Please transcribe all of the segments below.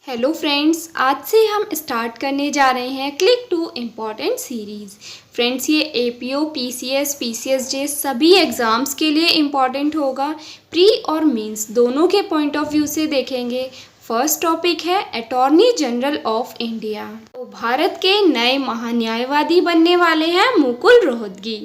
Hello friends, आज से हम स्टार्ट करने जा रहे हैं click to important series. Friends, ये एपीओ, पीसीएस, पीसीएसजे सभी एग्ज़ाम्स के लिए इम्पॉर्टेंट होगा। प्री और मेंस दोनों के पॉइंट ऑफ व्यू से देखेंगे। फर्स्ट टॉपिक है अटॉर्नी जनरल ऑफ इंडिया। तो भारत के नए महान्यायवादी बनने वाले हैं मुकुल रोहतगी।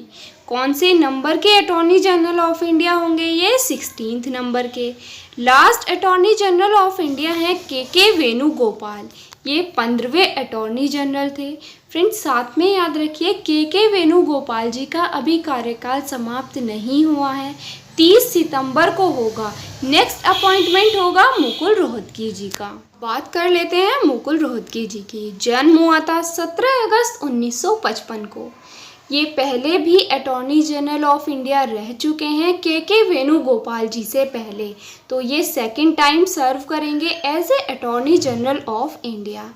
कौन से नंबर के अटॉर्नी जनरल ऑफ इंडिया होंगे? ये 16th नंबर के। Last attorney general of India हैं के वेणुगोपाल। ये 15वें अटॉर्नी जनरल थे। फ्रेंड्स, साथ में याद रखिए के वेणुगोपाल जी का अभी कार्यकाल समाप्त नहीं हुआ है, 30 सितंबर को होगा। नेक्स्ट अपॉइंटमेंट होगा मुकुल रोहतगी जी का। बात कर लेते हैं मुकुल रोहतगी जी की। जन्म हुआ था 17 अगस्त 1955 को। ये पहले भी अटॉर्नी जनरल ऑफ इंडिया रह चुके हैं के वेणुगोपाल जी से पहले, तो ये सेकंड टाइम सर्व करेंगे as a attorney general of India.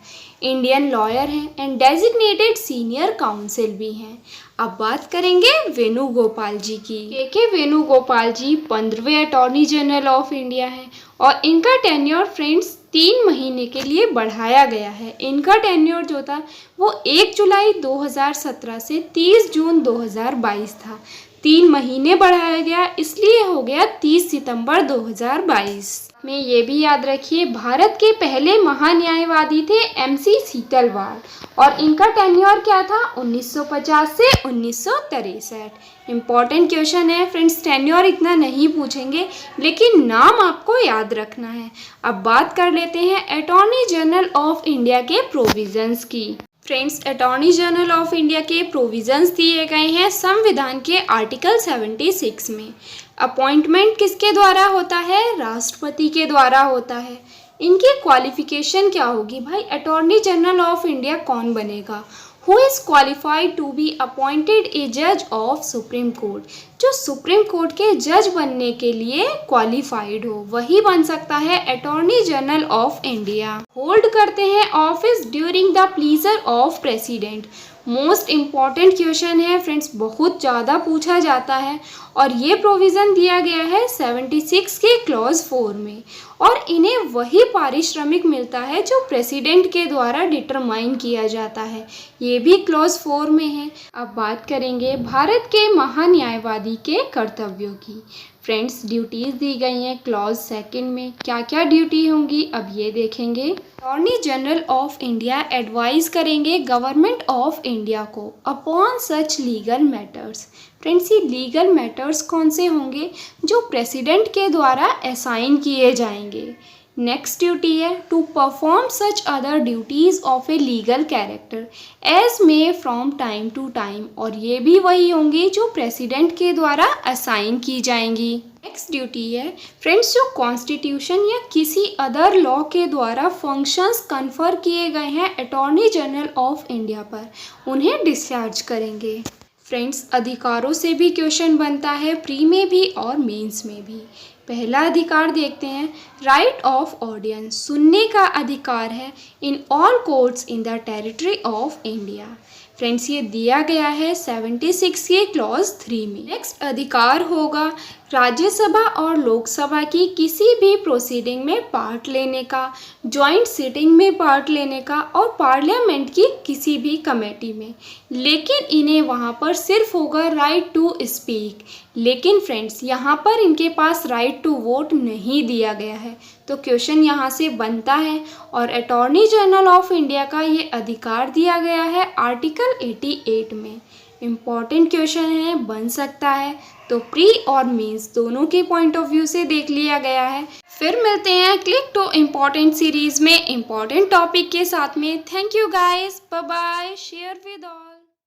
Indian lawyer हैं एंड डेजिग्नेटेड सीनियर काउंसिल भी हैं। अब बात करेंगे वेणुगोपाल जी की। के वेणुगोपाल जी 15वें अटॉर्नी जनरल ऑफ इंडिया हैं और इनका टेन्योर फ्रेंड्स 3 महीने के लिए बढ़ाया गया है। इनका टेन्योर जो था वो 1 जुलाई 2017 से 30 जून 2022 था। 3 महीने बढ़ाया गया, इसलिए हो गया 30 सितंबर 2022 में। ये भी याद रखिए, भारत के पहले महान्यायवादी थे MC सीतलवाड़ और इनका टेन्योर क्या था? 1950 से 1963। इम्पॉर्टेंट क्वेश्चन है फ्रेंड्स, टेन्योर इतना नहीं पूछेंगे लेकिन नाम आपको याद रखना है। अब बात कर लेते हैं अटॉर्नी जनरल ऑफ इंडिया के प्रोविजंस की। Friends, attorney general of India के प्रोविजंस दिए गए हैं संविधान के आर्टिकल 76 में। अपॉइंटमेंट किसके द्वारा होता है? राष्ट्रपति के द्वारा होता है। इनकी क्वालिफिकेशन क्या होगी? भाई, अटॉर्नी जनरल ऑफ इंडिया कौन बनेगा? Who is qualified to be appointed a जज ऑफ सुप्रीम कोर्ट? जो सुप्रीम कोर्ट के जज बनने के लिए क्वालिफाइड हो वही बन सकता है attorney general of India. Hold करते हैं office during the pleaser of president. Most important question है फ्रेंड्स, बहुत ज़्यादा पूछा जाता है और ये प्रोविज़न दिया गया है 76 के क्लॉज 4 में। और इन्हें वही पारिश्रमिक मिलता है जो प्रेसिडेंट के द्वारा डिटरमाइन किया जाता है, ये भी क्लॉज 4 में है। अब बात करेंगे भारत के महान्यायवादी के कर्तव्यों की। फ्रेंड्स, ड्यूटीज़ दी गई हैं क्लॉज 2 में। क्या क्या ड्यूटी होंगी अब ये देखेंगे। Attorney general of India advise करेंगे गवर्नमेंट ऑफ इंडिया को अपॉन सच लीगल मैटर्स। फ्रेंड्स, ये लीगल मैटर्स कौन से होंगे? जो प्रेसिडेंट के द्वारा असाइन किए जाएंगे। नेक्स्ट ड्यूटी है to perform such other duties of a legal character as may from time to time, और ये भी वही होंगी जो प्रेसिडेंट के द्वारा असाइन की जाएंगी। नेक्स्ट ड्यूटी है फ्रेंड्स, जो कॉन्स्टिट्यूशन या किसी अदर लॉ के द्वारा फंक्शंस कन्फर किए गए हैं अटॉर्नी जनरल ऑफ इंडिया पर, उन्हें डिस्चार्ज करेंगे। फ्रेंड्स, अधिकारों से भी क्वेश्चन बनता है, प्री में भी और मेंस में भी। पहला अधिकार देखते हैं, राइट ऑफ ऑडियंस, सुनने का अधिकार है in all courts in the territory of India. Friends, ये दिया गया है 76 के क्लॉज 3 में। नेक्स्ट अधिकार होगा राज्यसभा और लोकसभा की किसी भी प्रोसीडिंग में पार्ट लेने का, जॉइंट सिटिंग में पार्ट लेने का और पार्लियामेंट की किसी भी कमेटी में। लेकिन इन्हें वहाँ पर सिर्फ होगा राइट टू स्पीक। लेकिन फ्रेंड्स, यहाँ पर इनके पास राइट टू वोट नहीं दिया गया है, तो क्वेश्चन यहाँ से बनता है। और अटॉर्नी जनरल ऑफ इंडिया का ये अधिकार दिया गया है आर्टिकल 88 में। इम्पॉर्टेंट क्वेश्चन है, बन सकता है। तो प्री और मेंस दोनों के पॉइंट ऑफ व्यू से देख लिया गया है। फिर मिलते हैं क्लिक टू इम्पॉर्टेंट सीरीज में इम्पॉर्टेंट टॉपिक के साथ में। Thank you guys, bye bye, share with all.